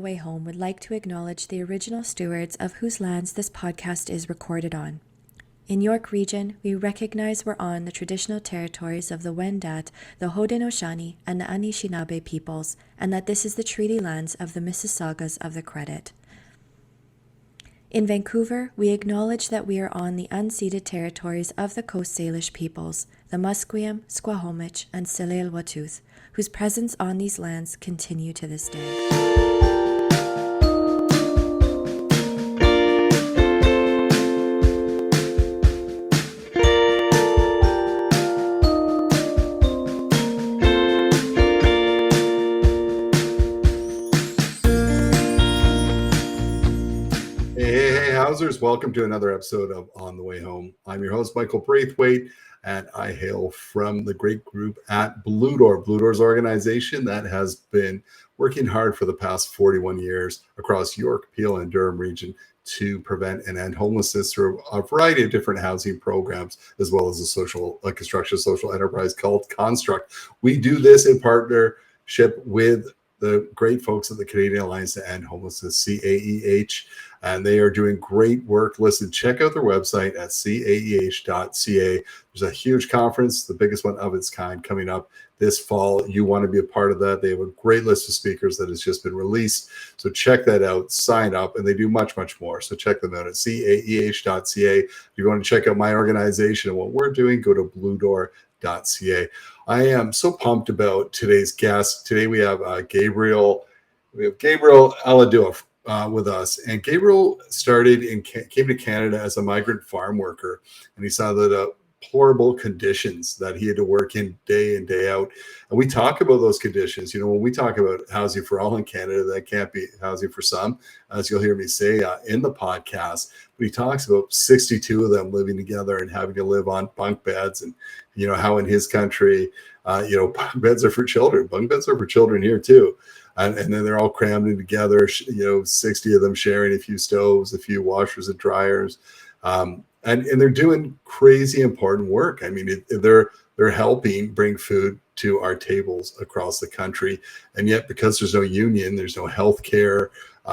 Way Home would like to acknowledge the original stewards of whose lands this podcast is recorded on. In York Region, we recognize we're on the traditional territories of the Wendat, the Haudenosaunee, and the Anishinaabe peoples, and that this is the treaty lands of the Mississaugas of the Credit. In Vancouver, we acknowledge that we are on the unceded territories of the Coast Salish peoples, the Musqueam, Squamish, and Tsleil-Waututh, whose presence on these lands continue to this day. Howsers, welcome to another episode of On the Way Home. I'm your host, Michael Braithwaite, and I hail from the great group at Blue Door. Blue Door's organization that has been working hard for the past 41 years across York, Peel, and Durham region to prevent and end homelessness through a variety of different housing programs, as well as a construction social enterprise called Construct. We do this in partnership with the great folks at the Canadian Alliance to End Homelessness, CAEH, and they are doing great work. Listen, check out their website at caeh.ca. There's a huge conference, the biggest one of its kind, coming up this fall. You want to be a part of that. They have a great list of speakers that has just been released. So check that out, sign up, and they do much, much more. So check them out at caeh.ca. If you want to check out my organization and what we're doing, go to bluedoor.ca. I am so pumped about today's guest. Today we have Gabriel Allahdua with us, and Gabriel came to Canada as a migrant farm worker, and he saw the deplorable conditions that he had to work in day in, day out. And we talk about those conditions. You know, when we talk about housing for all in Canada, that can't be housing for some, as you'll hear me say in the podcast. But he talks about 62 of them living together and having to live on bunk beds, and you know how in his country, bunk beds are for children. Bunk beds are for children here too. And then they're all crammed in together, 60 of them sharing a few stoves, a few washers and dryers. And they're doing crazy important work. I mean, they're helping bring food to our tables across the country. And yet, because there's no union, there's no health care,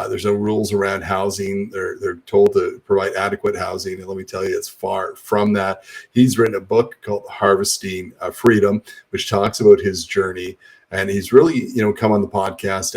there's no rules around housing. They're told to provide adequate housing. And let me tell you, it's far from that. He's written a book called Harvesting Freedom, which talks about his journey. And he's really, come on the podcast.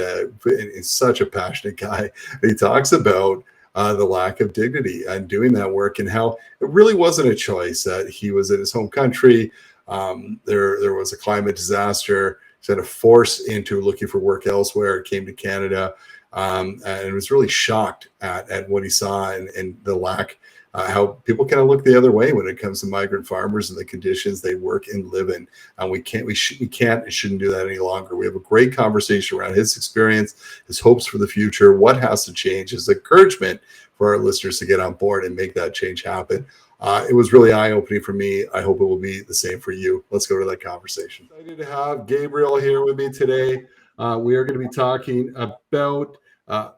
He's such a passionate guy. He talks about the lack of dignity and doing that work, and how it really wasn't a choice that he was in his home country. There was a climate disaster. He's had to force into looking for work elsewhere. Came to Canada, and was really shocked at what he saw and the lack. How people kind of look the other way when it comes to migrant farmers and the conditions they work and live in. And we can't and shouldn't do that any longer. We have a great conversation around his experience, his hopes for the future, what has to change, his encouragement for our listeners to get on board and make that change happen. It was really eye-opening for me. I hope it will be the same for you. Let's go to that conversation. Excited to have Gabriel here with me today. We are going to be talking about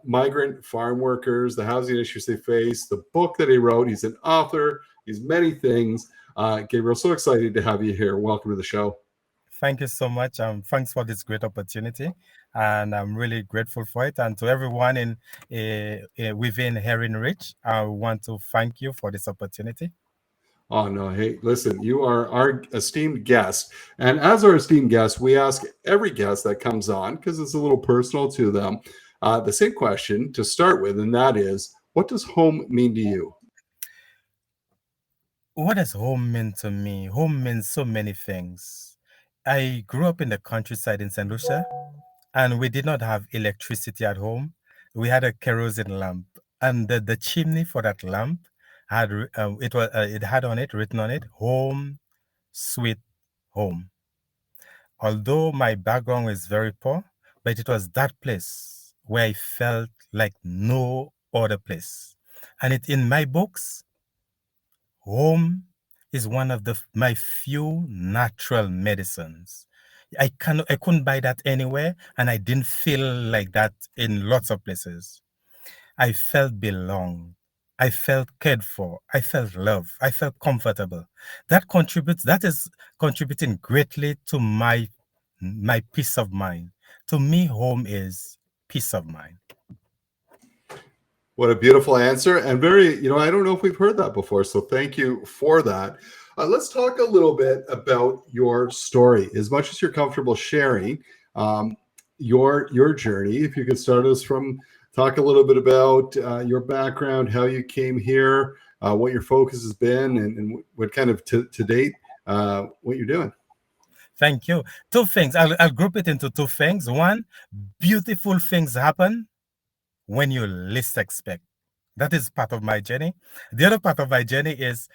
migrant farm workers, the housing issues they face, the book that he wrote. He's an author. He's many things. Gabriel, so excited to have you here. Welcome to the show. Thank you so much. Thanks for this great opportunity, and I'm really grateful for it. And to everyone within Heron Ridge, I want to thank you for this opportunity. Oh, no. Hey, listen, you are our esteemed guest. And as our esteemed guest, we ask every guest that comes on, because it's a little personal to them, the same question to start with, and that is, what does home mean to you? What does home mean to me? Home means so many things. I grew up in the countryside in St. Lucia, and we did not have electricity at home. We had a kerosene lamp, and the chimney for that lamp had it had written on it, "Home, sweet home." Although my background was very poor, but it was that place where I felt like no other place. And in my books, home is one of my few natural medicines. I couldn't buy that anywhere, and I didn't feel like that in lots of places. I felt belonged. I felt cared for. I felt loved. I felt comfortable. That is contributing greatly to my peace of mind. To me, home is peace of mind. What a beautiful answer, and very, I don't know if we've heard that before, so thank you for that. Let's talk a little bit about your story, as much as you're comfortable sharing um, your journey. If you could start us from talk a little bit about your background, how you came here, what your focus has been, and what kind of to date what you're doing. Thank you. Two things. I'll group it into two things. One, beautiful things happen when you least expect. That is part of my journey. The other part of my journey is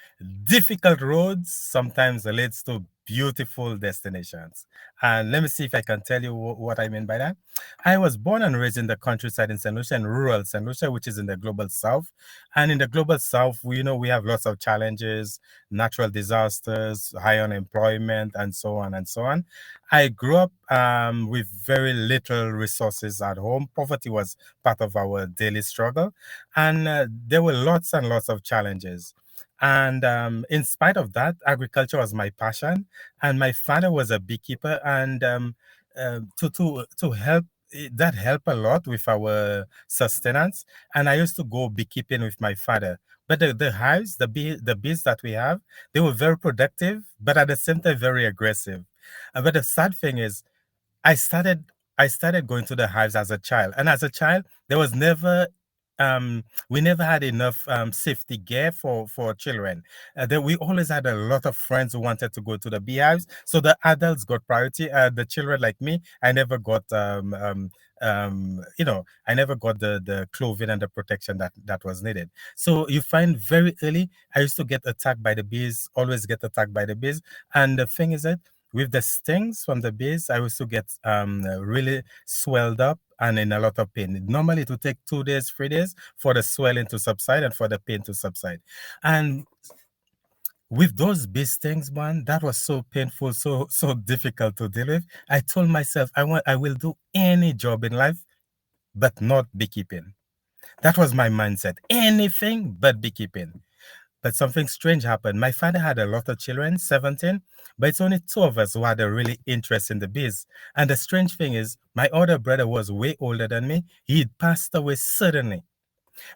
difficult roads sometimes leads to beautiful destinations. And let me see if I can tell you what I mean by that. I was born and raised in the countryside in St. Lucia, in rural St. Lucia, which is in the global south. And in the global south, we have lots of challenges, natural disasters, high unemployment, and so on and so on. I grew up with very little resources at home. Poverty was part of our daily struggle. And there were lots and lots of challenges. And in spite of that, agriculture was my passion. And my father was a beekeeper. And to help, that helped a lot with our sustenance. And I used to go beekeeping with my father. But the hives, the bees that we have, they were very productive, but at the same time, very aggressive. But the sad thing is, I started I started going to the hives as a child, and as a child, there was never we never had enough safety gear for children. We always had a lot of friends who wanted to go to the beehives, so the adults got priority. The children like me, I never got I never got the clothing and the protection that was needed. So you find very early, I used to get attacked by the bees, always get attacked by the bees, and the thing is that with the stings from the bees, I used to get really swelled up and in a lot of pain. Normally, it would take 2 days, 3 days for the swelling to subside and for the pain to subside. And with those bee stings, man, that was so painful, so difficult to deal with. I told myself, I will do any job in life, but not beekeeping. That was my mindset. Anything but beekeeping. But something strange happened. My father had a lot of children, 17, but it's only two of us who had a really interest in the bees. And the strange thing is, my older brother was way older than me. He'd passed away suddenly.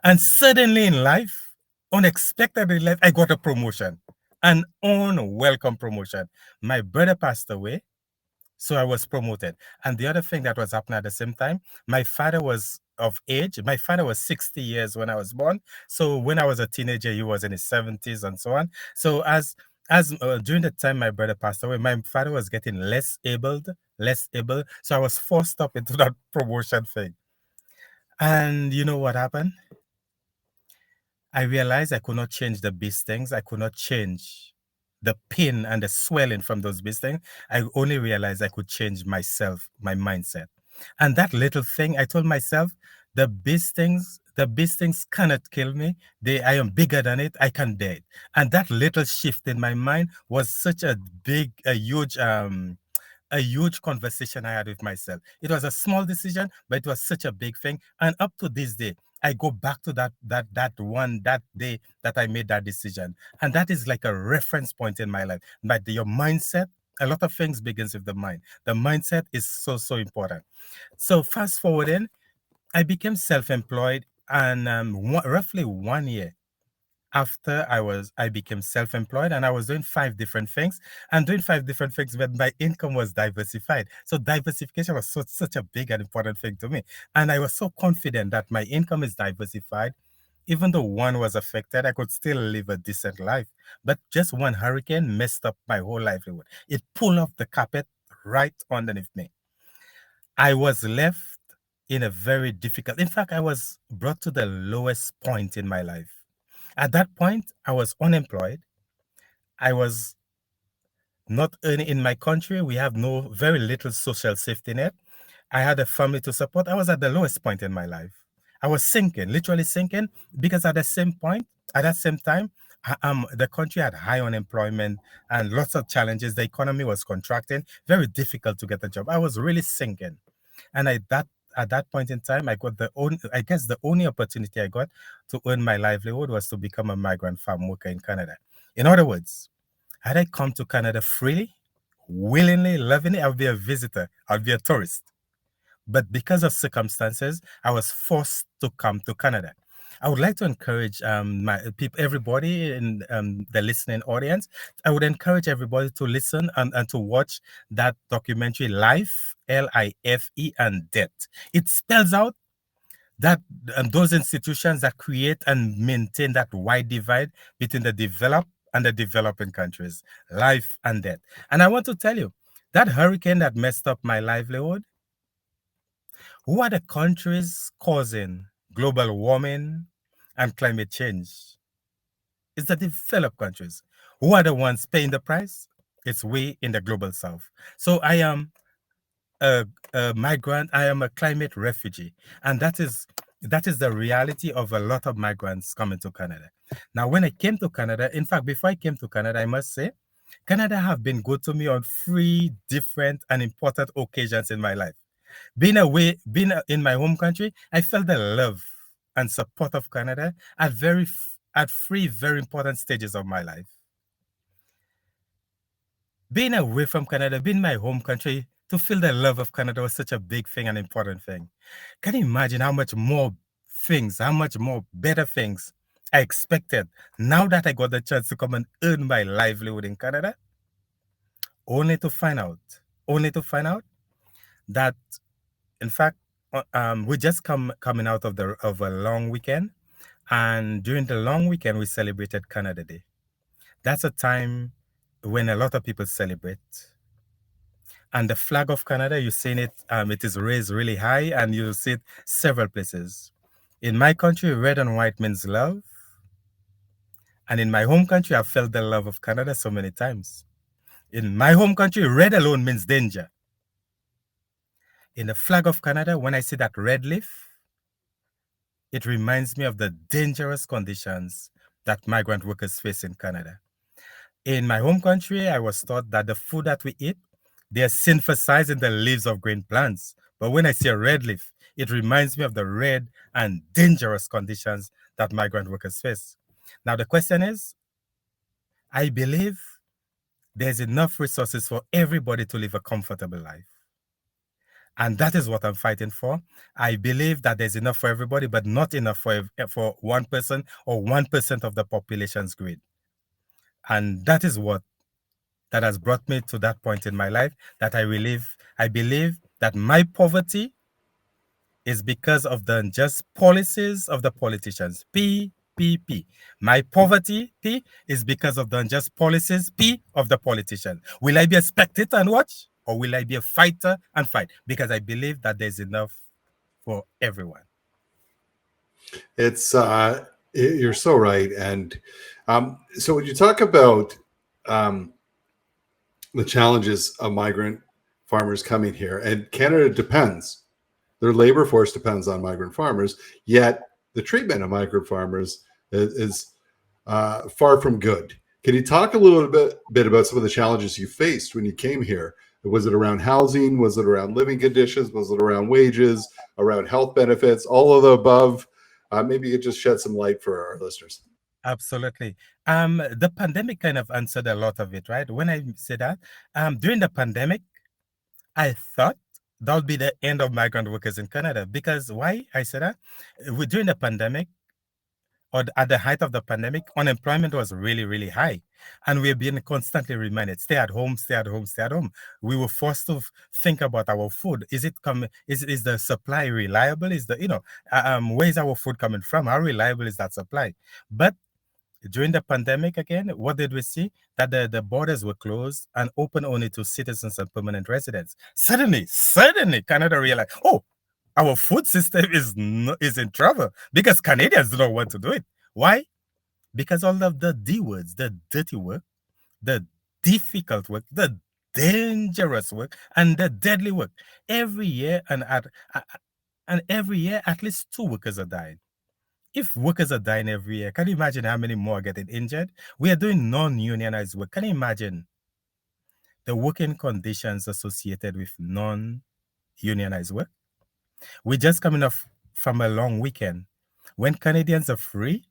And suddenly in life, unexpectedly in life, I got a promotion, an unwelcome promotion. My brother passed away, so I was promoted. And the other thing that was happening at the same time, my father was of age. My father was 60 years when I was born. So when I was a teenager, he was in his 70s and so on. So as during the time my brother passed away, my father was getting less able. So I was forced up into that promotion thing. And you know what happened? I realized I could not change the bee stings. I could not change the pain and the swelling from those bee stings. I only realized I could change myself, my mindset. And that little thing, I told myself, the bee stings cannot kill me. I am bigger than it. I can bear it. And that little shift in my mind was such a huge conversation I had with myself. It was a small decision, but it was such a big thing. And up to this day, I go back to that day that I made that decision. And that is like a reference point in my life. But your mindset, a lot of things begins with the mind. The mindset is so important. So fast forwarding, I became self-employed, and roughly 1 year after I became self-employed, and I was doing 5 different things and doing 5 different things, but my income was diversified. So diversification was such a big and important thing to me. And I was so confident that my income is diversified. Even though one was affected, I could still live a decent life. But just one hurricane messed up my whole livelihood. It pulled off the carpet right underneath me. I was left in a very difficult, in fact, I was brought to the lowest point in my life. At that point, I was unemployed. I was not earning in my country. We have very little social safety net. I had a family to support. I was at the lowest point in my life. I was sinking, literally sinking, because at that same time, the country had high unemployment and lots of challenges. The economy was contracting, very difficult to get a job. I was really sinking. And at that point in time, I guess the only opportunity I got to earn my livelihood was to become a migrant farm worker in Canada. In other words, had I come to Canada freely, willingly, lovingly, I would be a visitor, I would be a tourist. But because of circumstances, I was forced to come to Canada. I would like to encourage my people, everybody in the listening audience. I would encourage everybody to listen and to watch that documentary, Life, Life, and Debt. It spells out that those institutions that create and maintain that wide divide between the developed and the developing countries, life and death. And I want to tell you, that hurricane that messed up my livelihood, who are the countries causing global warming and climate change? It's the developed countries. Who are the ones paying the price? It's we in the global south. So I am a migrant. I am a climate refugee, and that is the reality of a lot of migrants coming to Canada. Now, when I came to Canada, in fact, before I came to Canada, I must say, Canada have been good to me on 3 different and important occasions in my life. Being in my home country, I felt the love and support of Canada at 3 very important stages of my life. Being away from Canada, being my home country, to feel the love of Canada was such a big thing, an important thing. Can you imagine how much more things, how much more better things I expected now that I got the chance to come and earn my livelihood in Canada? Only to find out that, in fact, we just coming out of a long weekend, and during the long weekend we celebrated Canada Day. That's a time when a lot of people celebrate. And the flag of Canada, you've seen it, it is raised really high, and you'll see it several places. In my country, red and white means love. And in my home country, I've felt the love of Canada so many times. In my home country, red alone means danger. In the flag of Canada, when I see that red leaf, it reminds me of the dangerous conditions that migrant workers face in Canada. In my home country, I was taught that the food that we eat, they are synthesized in the leaves of green plants. But when I see a red leaf, it reminds me of the red and dangerous conditions that migrant workers face. Now, the question is, I believe there's enough resources for everybody to live a comfortable life. And that is what I'm fighting for. I believe that there's enough for everybody, but not enough for one person or 1% of the population's greed. And that is what that has brought me to that point in my life that I believe that my poverty is because of the unjust policies of the politicians. P. My poverty, P, is because of the unjust policies, P, of the politician. Will I be a spectator and watch? Or will I be a fighter and fight? Because I believe that there's enough for everyone. It's you're so right. And so when you talk about the challenges of migrant farmers coming here, and Canada depends, their labor force depends on migrant farmers, yet the treatment of migrant farmers is far from good. Can you talk a little bit about some of the challenges you faced when you came here? Was it around housing? Was it around living conditions? Was it around wages, around health benefits, all of the above? Maybe you could just shed some light for our listeners. Absolutely. The pandemic kind of answered a lot of it, right? When I say that, during the pandemic, I thought that would be the end of migrant workers in Canada. Because why I say that? During the pandemic, or at the height of the pandemic, unemployment was really, really high. And we're being constantly reminded, stay at home, stay at home, stay at home. We were forced to think about our food. Is the supply reliable? Where is our food coming from? How reliable is that supply? But during the pandemic, again, what did we see? That the borders were closed and open only to citizens and permanent residents. Suddenly, Canada realized, oh, our food system is in trouble because Canadians do not want to do it. Why? Because all of the D words, the dirty work, the difficult work, the dangerous work, and the deadly work. Every year every year, at least 2 workers are dying. If workers are dying every year, can you imagine how many more are getting injured? We are doing non-unionized work. Can you imagine the working conditions associated with non-unionized work? We're just coming off from a long weekend. When Canadians are free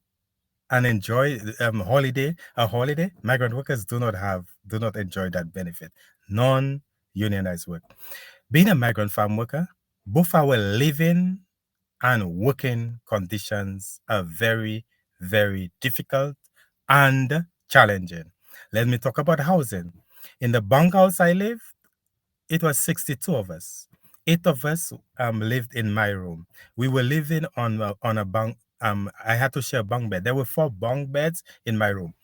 and enjoy a holiday, migrant workers do not enjoy that benefit. Non-unionized work. Being a migrant farm worker, both our living and working conditions are very, very difficult and challenging. Let me talk about housing. In the bunkhouse I live, it was 62 of us. 8 of us lived in my room. We were living on a bunk. I had to share a bunk bed. There were 4 bunk beds in my room.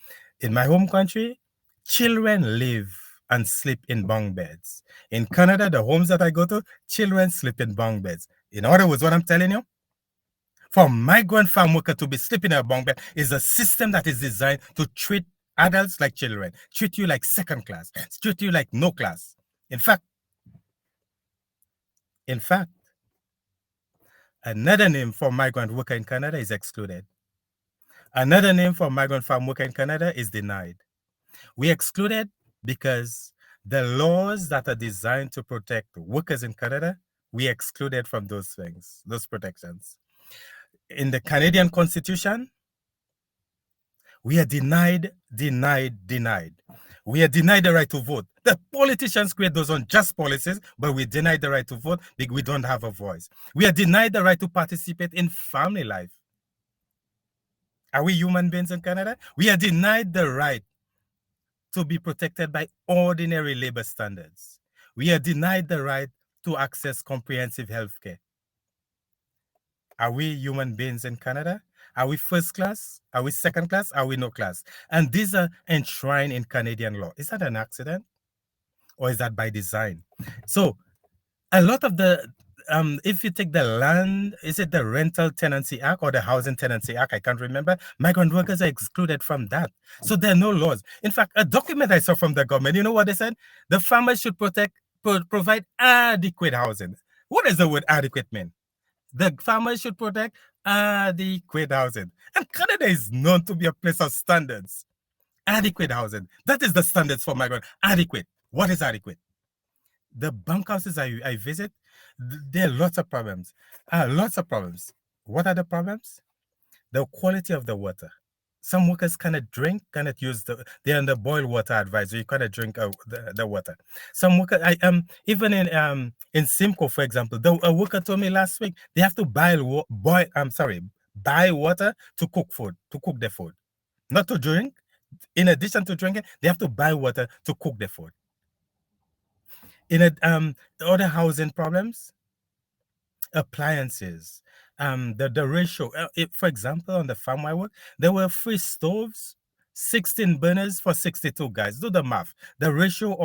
In my home country, children live and sleep in bunk beds. In Canada, the homes that I go to, children sleep in bunk beds. In other words, what I'm telling you, for migrant farm worker to be sleeping in a bunk bed is a system that is designed to treat adults like children, treat you like second class, treat you like no class. In fact, another name for migrant worker in Canada is excluded. Another name for migrant farm worker in Canada is denied. We excluded because the laws that are designed to protect workers in Canada, we excluded from those things, those protections. In the Canadian Constitution, we are denied. We are denied the right to vote. The politicians create those unjust policies, but we denied the right to vote because we don't have a voice. We are denied the right to participate in family life. Are we human beings in Canada? We are denied the right to be protected by ordinary labor standards. We are denied the right to access comprehensive health care. Are we human beings in Canada? Are we first class? Are we second class? Are we no class? And these are enshrined in Canadian law. Is that an accident? Or is that by design? So a lot of the, if you take the land, is it the Rental Tenancy Act or the Housing Tenancy Act? I can't remember. Migrant workers are excluded from that. So there are no laws. In fact, a document I saw from the government, you know what they said? The farmers should provide adequate housing. What does the word adequate mean? The farmers should protect adequate housing. And Canada is known to be a place of standards. Adequate housing. That is the standards for migrant. Adequate. What is adequate? The bunkhouses I visit, there are lots of problems. Lots of problems. What are the problems? The quality of the water. Some workers cannot drink, cannot use they're on the boil water advisory. You cannot drink the water. Some workers, even in Simcoe, for example, a worker told me last week they have to buy water to cook food, to cook their food, not to drink. In addition to drinking, they have to buy water to cook their food. In other housing problems, appliances, the ratio. For example, on the farm I work, there were 3 stoves, 16 burners for 62 guys. Do the math. The ratio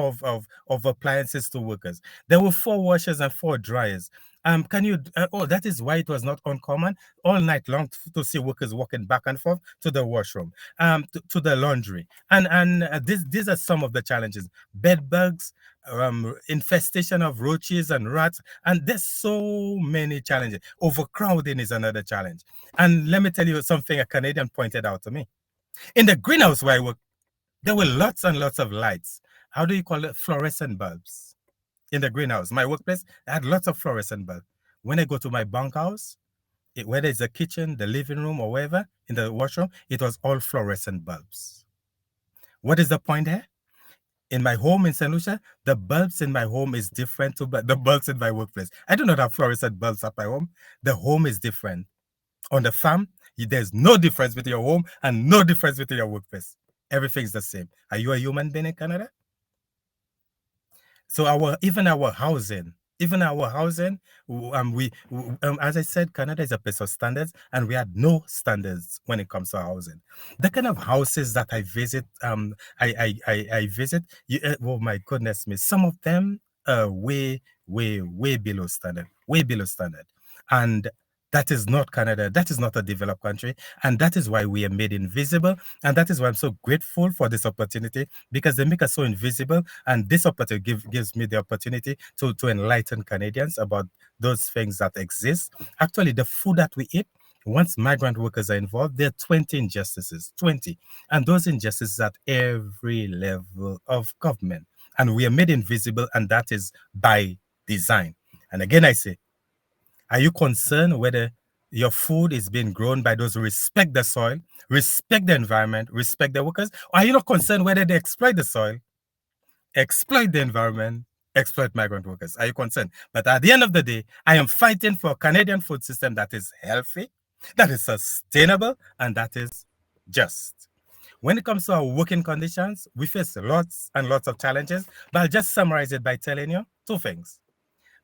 of appliances to workers. There were 4 washers and 4 dryers. That is why it was not uncommon all night long to see workers walking back and forth to the washroom, to the laundry. And these are some of the challenges. Bed bugs, infestation of roaches and rats, and there's so many challenges. Overcrowding is another challenge. And let me tell you something a Canadian pointed out to me. In the greenhouse where I work, there were lots and lots of lights. How do you call it? Fluorescent bulbs. In the greenhouse, my workplace, I had lots of fluorescent bulbs. When I go to my bunkhouse, whether it's the kitchen, the living room, or wherever, in the washroom, it was all fluorescent bulbs. What is the point here? In my home in St. Lucia, the bulbs in my home is different to the bulbs in my workplace. I do not have fluorescent bulbs at my home. The home is different. On the farm, there's no difference between your home and no difference between your workplace. Everything's the same. Are you a human being in Canada? So even our housing, as I said, Canada is a place of standards, and we had no standards when it comes to housing. The kind of houses that I visit, I visit. Oh my goodness me! Some of them are way below standard, and that is not Canada. That is not a developed country. And that is why we are made invisible. And that is why I'm so grateful for this opportunity, because they make us so invisible. And this opportunity gives me the opportunity to enlighten Canadians about those things that exist. Actually, the food that we eat, once migrant workers are involved, there are 20 injustices, 20. And those injustices at every level of government. And we are made invisible, and that is by design. And again, I say, are you concerned whether your food is being grown by those who respect the soil, respect the environment, respect the workers? Or are you not concerned whether they exploit the soil, exploit the environment, exploit migrant workers? Are you concerned? But at the end of the day, I am fighting for a Canadian food system that is healthy, that is sustainable, and that is just. When it comes to our working conditions, we face lots and lots of challenges, but I'll just summarize it by telling you two things.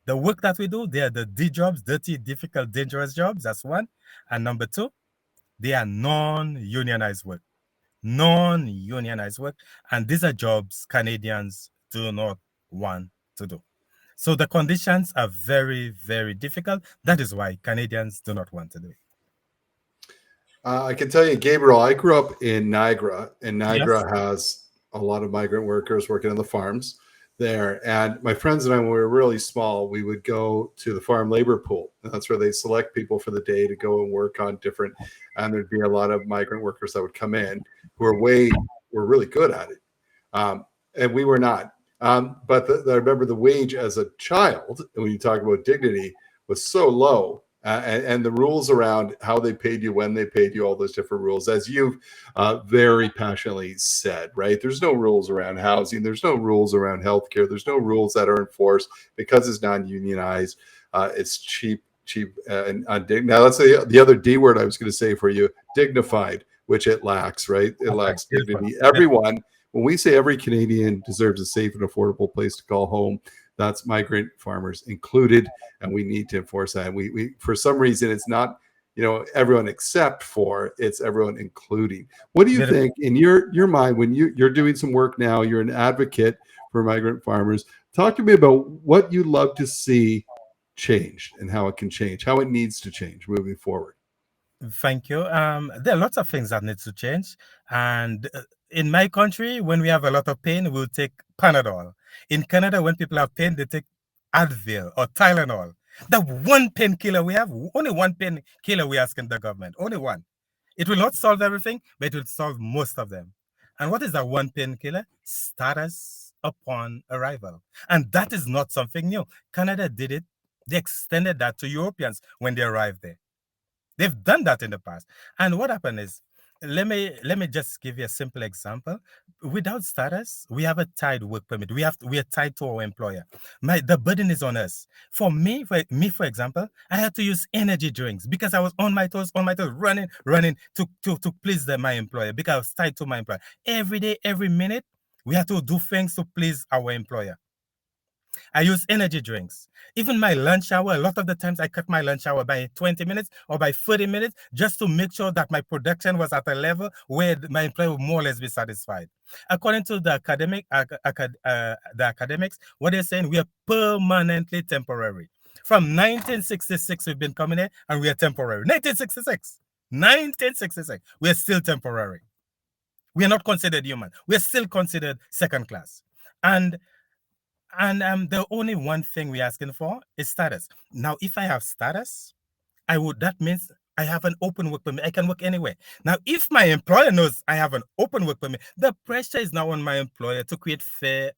The work that we do, they are the D jobs, dirty, difficult, dangerous jobs. That's one. And number two, they are non-unionized work. Non-unionized work. And these are jobs Canadians do not want to do. So the conditions are very, very difficult. That is why Canadians do not want to do it. I can tell you, Gabriel, I grew up in Niagara, and Niagara Yes. has a lot of migrant workers working on the farms there. And my friends and I, when we were really small, we would go to the farm labor pool. And that's where they select people for the day to go and work on different, and there'd be a lot of migrant workers that would come in who were really good at it. And we were not. But I remember the wage as a child, and when you talk about dignity, was so low. And the rules around how they paid you, when they paid you, all those different rules, as you've very passionately said, right? There's no rules around housing. There's no rules around healthcare. There's no rules that are enforced because it's non-unionized. It's cheap. And now let's say the other D word I was going to say for you, dignified, which it lacks, right? It lacks dignity. Everyone, when we say every Canadian deserves a safe and affordable place to call home, that's migrant farmers included, and we need to enforce that. We for some reason, it's not, everyone except for, it's everyone including. What do you think in your mind when you're doing some work now? You're an advocate for migrant farmers. Talk to me about what you'd love to see changed and how it can change, how it needs to change moving forward. Thank you. There are lots of things that need to change. And in my country, when we have a lot of pain, we'll take Panadol. In Canada, when people have pain, they take Advil or Tylenol. The one painkiller we have, only one painkiller we ask in the government, only one. It will not solve everything, but it will solve most of them. And what is that one painkiller? Status upon arrival. And that is not something new. Canada did it. They extended that to Europeans when they arrived there. They've done that in the past. And what happened is, let me just give you a simple example. Without status, we have a tied work permit. We are tied to our employer. The burden is on us. For me, for example, I had to use energy drinks because I was on my toes, running to please my employer, because I was tied to my employer. Every day, every minute, we had to do things to please our employer. I use energy drinks. Even my lunch hour, a lot of the times I cut my lunch hour by 20 minutes or by 30 minutes just to make sure that my production was at a level where my employer would more or less be satisfied. According to the academics, what they're saying, we are permanently temporary. From 1966, we've been coming here and we are temporary. 1966, we are still temporary. We are not considered human. We are still considered second class. And the only one thing we're asking for is status. Now, if I have status, that means I have an open work permit. I can work anywhere. Now, if my employer knows I have an open work permit, the pressure is now on my employer to create fair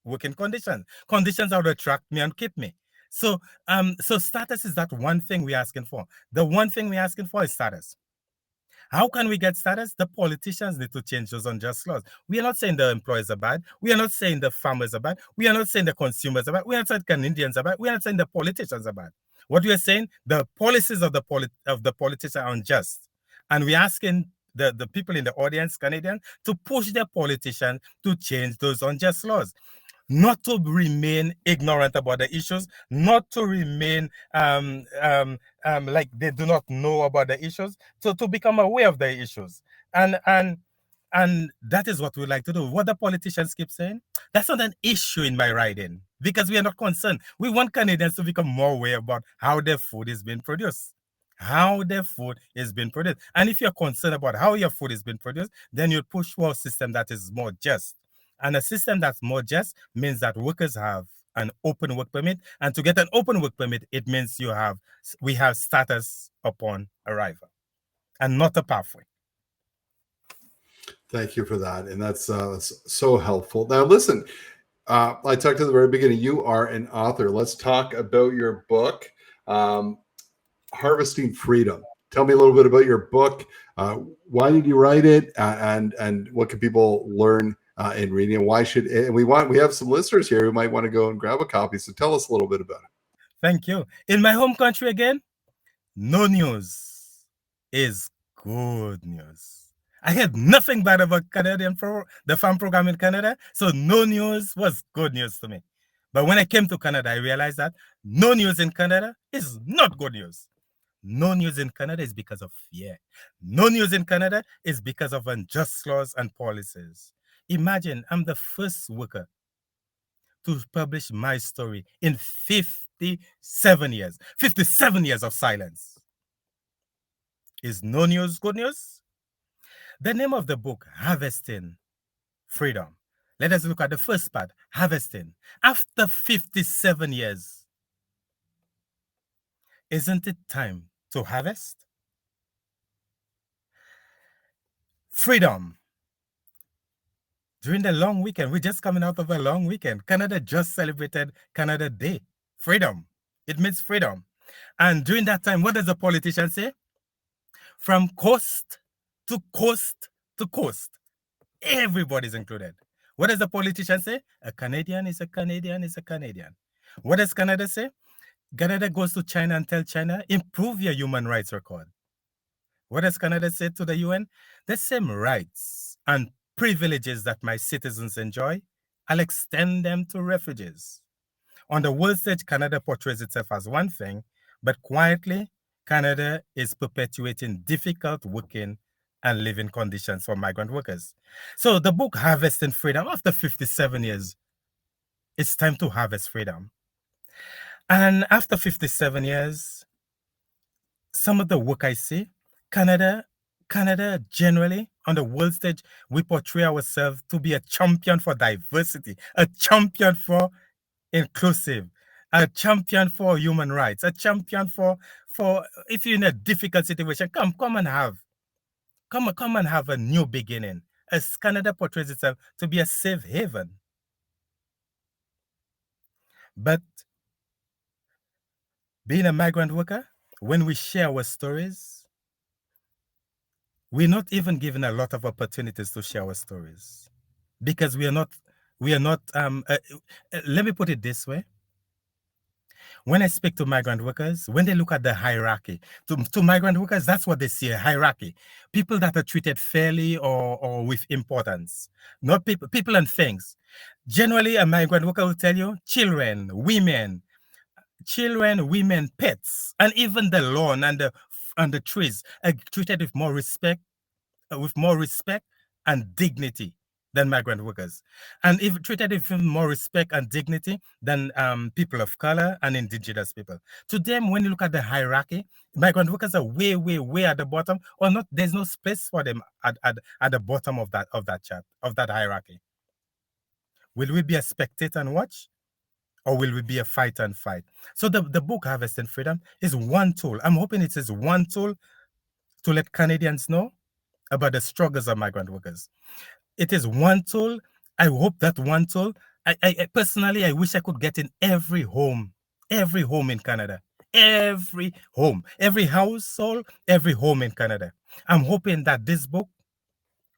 working conditions that would attract me and keep me. So status is that one thing we're asking for. The one thing we're asking for is status. How can we get status? The politicians need to change those unjust laws. We are not saying the employers are bad. We are not saying the farmers are bad. We are not saying the consumers are bad. We are not saying Canadians are bad. We are not saying the politicians are bad. What we are saying, the policies of the politicians are unjust. And we're asking the people in the audience, Canadians, to push their politicians to change those unjust laws. Not to remain ignorant about the issues, not to remain like they do not know about the issues, so to become aware of the issues. And that is what we like to do. What the politicians keep saying, that's not an issue in my riding, because we are not concerned. We want Canadians to become more aware about how their food is being produced. And if you're concerned about how your food is being produced, then you'll push for a system that is more just. And a system that's more just means that workers have an open work permit. And to get an open work permit, it means we have status upon arrival and not a pathway. Thank you for that. And that's so helpful. Now, listen, I talked at the very beginning, you are an author. Let's talk about your book, Harvesting Freedom. Tell me a little bit about your book. Why did you write it? And what can people learn in reading. Why should we have some listeners here who might want to go and grab a copy? So tell us a little bit about it. Thank you. In my home country again, no news is good news. I heard nothing bad about the farm program in Canada, so no news was good news to me. But when I came to Canada, I realized that no news in Canada is not good news. No news in Canada is because of fear. No news in Canada is because of unjust laws and policies. Imagine I'm the first worker to publish my story in 57 years. 57 years of silence. Is no news good news? The name of the book, Harvesting Freedom. Let us look at the first part, harvesting. After 57 years, isn't it time to harvest? Freedom. During the long weekend, we're just coming out of a long weekend. Canada just celebrated Canada Day. Freedom. It means freedom. And during that time, what does the politician say? From coast to coast to coast. Everybody's included. What does the politician say? A Canadian is a Canadian is a Canadian. What does Canada say? Canada goes to China and tells China, improve your human rights record. What does Canada say to the UN? The same rights and privileges that my citizens enjoy, I'll extend them to refugees. On the world stage, Canada portrays itself as one thing, but quietly, Canada is perpetuating difficult working and living conditions for migrant workers. So the book Harvesting Freedom, after 57 years, it's time to harvest freedom. And after 57 years, some of the work I see, Canada generally, on the world stage, we portray ourselves to be a champion for diversity, a champion for inclusive, a champion for human rights, a champion for if you're in a difficult situation, come and have a new beginning. As Canada portrays itself to be a safe haven. But being a migrant worker, when we share our stories, we're not even given a lot of opportunities to share our stories because we are not, let me put it this way. When I speak to migrant workers, when they look at the hierarchy, to migrant workers, that's what they see, a hierarchy. People that are treated fairly or with importance, not people and things. Generally, a migrant worker will tell you children, women, pets, and even the lawn and the trees are treated with more respect and dignity than migrant workers, and if treated with more respect and dignity than people of color and indigenous people. To them, when you look at the hierarchy, migrant workers are way, way, way at the bottom, or not. There's no space for them at the bottom of that chart, of that hierarchy. Will we be a spectator and watch, or will we be a fighter and fight? So the book Harvesting Freedom is one tool. I'm hoping it is one tool to let Canadians know about the struggles of migrant workers. It is one tool. I hope that one tool, I personally, I wish I could get in every home in Canada, every home, every household, every home in Canada. I'm hoping that this book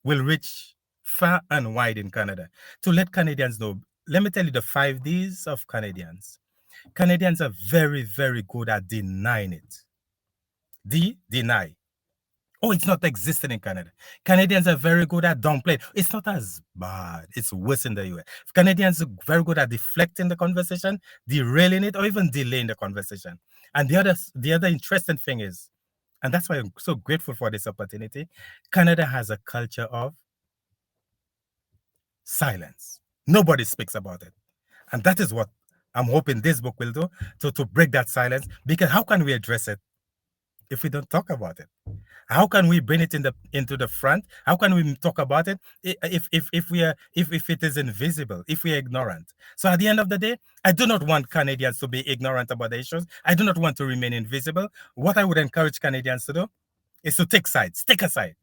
will reach far and wide in Canada to let Canadians know. Let me tell you the 5 Ds of Canadians. Canadians are very, very good at denying it. Deny. Oh, it's not existing in Canada. Canadians are very good at downplaying. It's not as bad. It's worse in the US. Canadians are very good at deflecting the conversation, derailing it, or even delaying the conversation. And the other interesting thing is, and that's why I'm so grateful for this opportunity, Canada has a culture of silence. Nobody speaks about it. And that is what I'm hoping this book will do, to break that silence. Because how can we address it if we don't talk about it? How can we bring it into the front? How can we talk about it if it is invisible, if we are ignorant? So at the end of the day, I do not want Canadians to be ignorant about the issues. I do not want to remain invisible. What I would encourage Canadians to do is to take sides, take a side.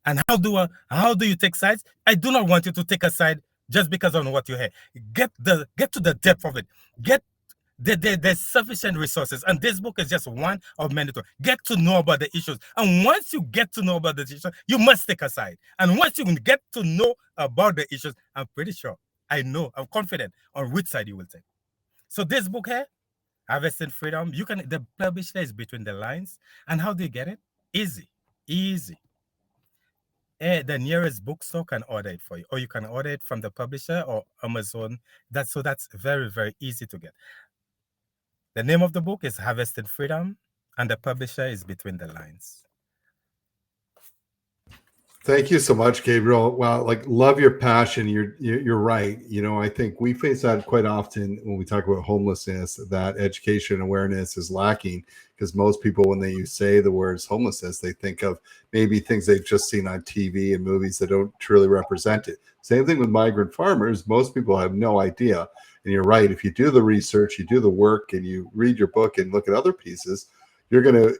And how do you take sides? I do not want you to take a side just because of what you hear. Get to the depth of it. There's sufficient resources, and this book is just one of many. Get to know about the issues, and once you get to know about the issues, you must take aside. And once you get to know about the issues, I'm pretty sure, I'm confident on which side you will take. So this book here, Harvesting Freedom, the publisher is Between the Lines. And how do you get it? Easy. The nearest bookstore can order it for you, or you can order it from the publisher or Amazon. That's very, very easy to get. The name of the book is Harvesting Freedom, and the publisher is Between the Lines. Thank you so much, Gabriel. Well, love your passion. You're right. I think we face that quite often when we talk about homelessness, that education awareness is lacking, because most people, when they say the words homelessness, they think of maybe things they've just seen on TV and movies that don't truly represent it. Same thing with migrant farmers. Most people have no idea. And you're right. If you do the research, you do the work, and you read your book and look at other pieces, you're gonna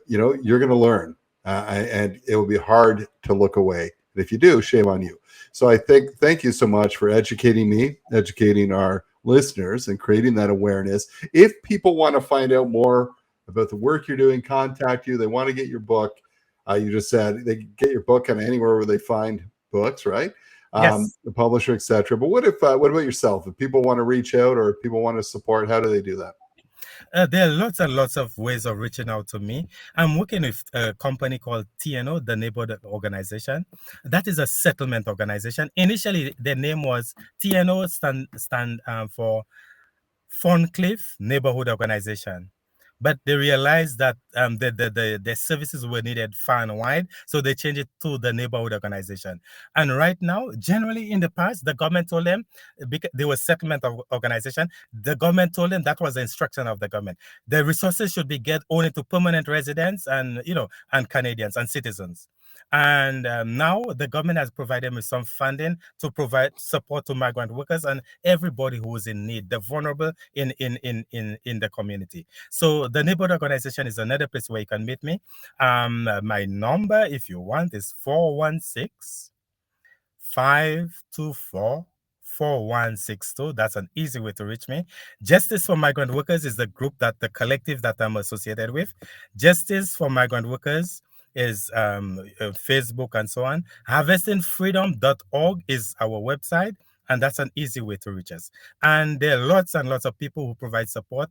learn. And it will be hard to look away. And if you do, shame on you. So thank you so much for educating me, educating our listeners, and creating that awareness. If people want to find out more about the work you're doing, contact you, they want to get your book. You just said they get your book kind of anywhere where they find books, right? Yes. The publisher, etc. But what about yourself? If people want to reach out, or if people want to support, how do they do that? There are lots and lots of ways of reaching out to me. I'm working with a company called TNO, the Neighborhood Organization. That is a settlement organization. Initially, the name was TNO, stand for Thorncliffe Neighborhood Organization. But they realized that the services were needed far and wide, so they changed it to the Neighborhood Organization. And right now, generally in the past, the government told them, because they were settlement organization, the government told them that was the instruction of the government. The resources should be get only to permanent residents and Canadians and citizens. And now the government has provided me some funding to provide support to migrant workers and everybody who is in need, the vulnerable in the community. So the neighborhood organization is another place where you can meet me. My number, if you want, is 416-524-4162. That's an easy way to reach me. Justice for Migrant Workers is the collective that I'm associated with. Justice for Migrant Workers is Facebook and so on. Harvestingfreedom.org is our website, and that's an easy way to reach us. And there are lots and lots of people who provide support.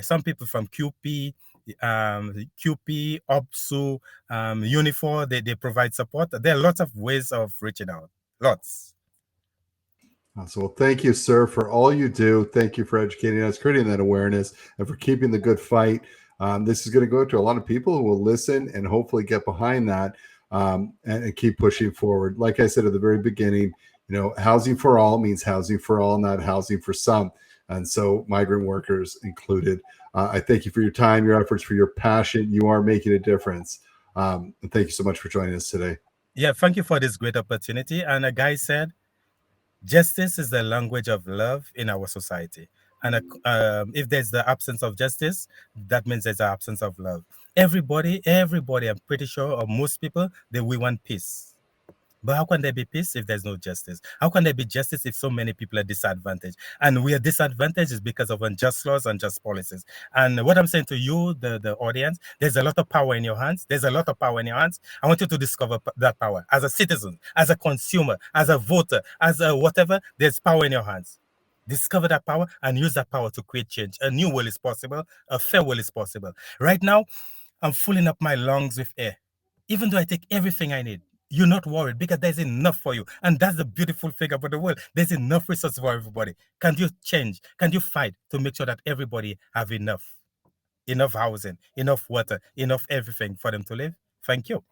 Some people from QP, OPSU, Unifor, they provide support. There are lots of ways of reaching out. Lots. So, well, thank you, sir, for all you do. Thank you for educating us, creating that awareness, and for keeping the good fight. This is going to go to a lot of people who will listen and hopefully get behind that and keep pushing forward. Like I said at the very beginning, housing for all means housing for all, not housing for some. And so migrant workers included. I thank you for your time, your efforts, for your passion. You are making a difference. And thank you so much for joining us today. Yeah, thank you for this great opportunity. And a guy said, justice is the language of love in our society. And if there's the absence of justice, that means there's an absence of love. Everybody, I'm pretty sure, or most people, we want peace. But how can there be peace if there's no justice? How can there be justice if so many people are disadvantaged? And we are disadvantaged because of unjust laws and unjust policies. And what I'm saying to you, the audience, there's a lot of power in your hands. There's a lot of power in your hands. I want you to discover that power. As a citizen, as a consumer, as a voter, as a whatever, there's power in your hands. Discover that power and use that power to create change. A new world is possible. A fair world is possible. Right now, I'm filling up my lungs with air. Even though I take everything I need, you're not worried because there's enough for you. And that's the beautiful thing about the world. There's enough resources for everybody. Can you change? Can you fight to make sure that everybody have enough? Enough housing, enough water, enough everything for them to live? Thank you.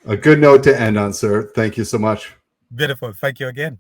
A good note to end on, sir. Thank you so much. Beautiful. Thank you again.